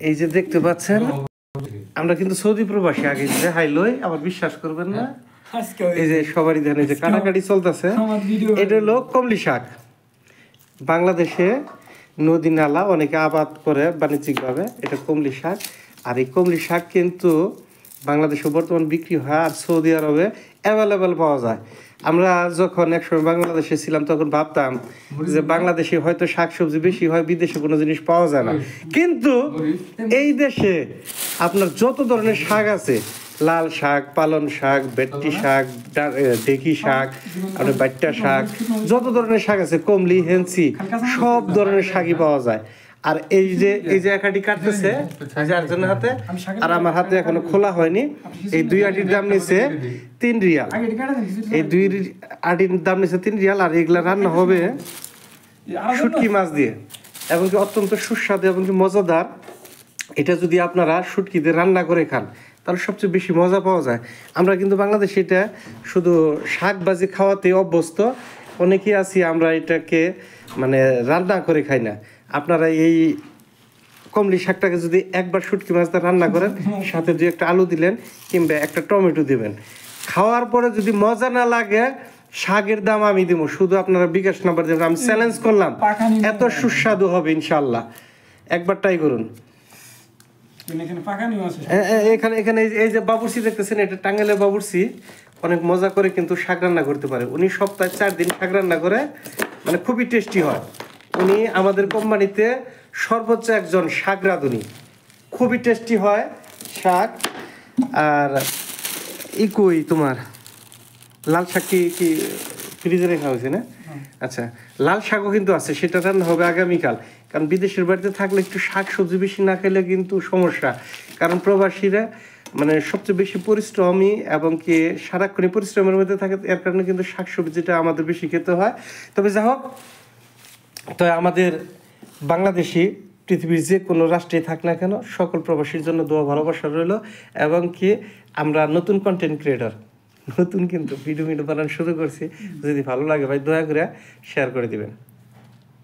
এই যে দেখতে পাচ্ছেন আমরা কিন্তু সৌদি প্রবাসী আগে যে হাইলই আবার বিশ্বাস করবেন না এই যে সবারই ধানে যে কাটাকাটি চলতেছে এটা হলো কমলি শাক বাংলাদেশে নদী নালা অনেকে আবাদ করে বাণিজ্যিকভাবে এটা কমলি শাক আর এই কমলি শাক কিন্তু বাংলাদেশে বর্তমান বিক্রি হয় আর সৌদি আরবে অ্যাভেলেবেল পাওয়া যায় আমরা যখন একসময় বাংলাদেশে ছিলাম তখন ভাবতাম যে বাংলাদেশে হয়তো শাকসবজি বেশি হয় বিদেশে কোনো জিনিস পাওয়া যায় না কিন্তু এই দেশে আপনার যত ধরনের শাক আছে লাল শাক পালন শাক বেটটি শাক ঢেকি শাক আপনার বাইট্টা শাক যত ধরনের শাক আছে কমলি হেন্সি সব ধরনের শাকই পাওয়া যায় আর এই যে একাটি কাটতেছে যে একজনের হাতে আর আমার হাতে এখনো খোলা হয়নি এই দুই আটির দাম নিচ্ছে 3 রিয়াল এই দুই আটির দাম নিচ্ছে 3 রিয়াল আর এগুলা রান্না হবে শুটকি মাছ দিয়ে এবং কি অত্যন্ত সুস্বাদু এবং কি মজাদার এটা যদি আপনারা শুটকি দিয়ে রান্না করে খান তাহলে সবচেয়ে বেশি মজা পাওয়া যায় আমরা কিন্তু বাংলাদেশে এটা শুধু শাক ভাজি খাওয়াতে অভ্যস্ত অনেকেই আছি আমরা এটাকে মানে রান্না করে খাই না আপনারা এই কমলি শাকটাকে যদি একবার শুটকি মাছ দিয়ে রান্না করেন সাথে দুই একটা আলু দিলেন কিংবা একটা টমেটো দিবেন খাওয়ার পরে যদি মজা না লাগে শাকের দাম আমি দিব শুধু আপনারা বিকাশ নাম্বার দেবেন আমি চ্যালেঞ্জ করলাম এত সুস্বাদু হবে ইনশাআল্লাহ একবার ট্রাই করুন এখানে এখানে এই যে বাবুর্চি দেখতেছেন এটা টাঙ্গাইলের বাবুর্চি অনেক মজা করে কিন্তু শাক রান্না করতে পারে উনি সপ্তাহে 4 দিন শাক রান্না করে মানে খুবই টেস্টি হয় উনি আমাদের কোম্পানিতে সর্বোচ্চ একজন শাক রাঁধুনি খুবই টেস্টি হয় শাক আর কই তোমার লাল শাক কি ফ্রিজে রাখা হয়েছে না আচ্ছা লাল শাকও কিন্তু আছে সেটা রান্না হবে আগামীকাল কারণ বিদেশের বাড়িতে থাকলে একটু শাক সবজি বেশি না খেলে কিন্তু সমস্যা কারণ প্রবাসীরা মানে সবচেয়ে বেশি পরিশ্রমী এবং কি সারাক্ষণই পরিশ্রমের মধ্যে থাকে এর কারণে কিন্তু শাক সবজিটা আমাদের বেশি খেতে হয় তবে যা হোক তো আমাদের বাংলাদেশি পৃথিবীর যে কোনো রাষ্ট্রে থাক না কেন সকল প্রবাসীর জন্য দোয়া ভালোবাসা রইল এবং কি আমরা নতুন কন্টেন্ট ক্রিয়েটর নতুন কিন্তু ভিডিও বানানো শুরু করছি যদি ভালো লাগে ভাই দয়া করে শেয়ার করে দিবেন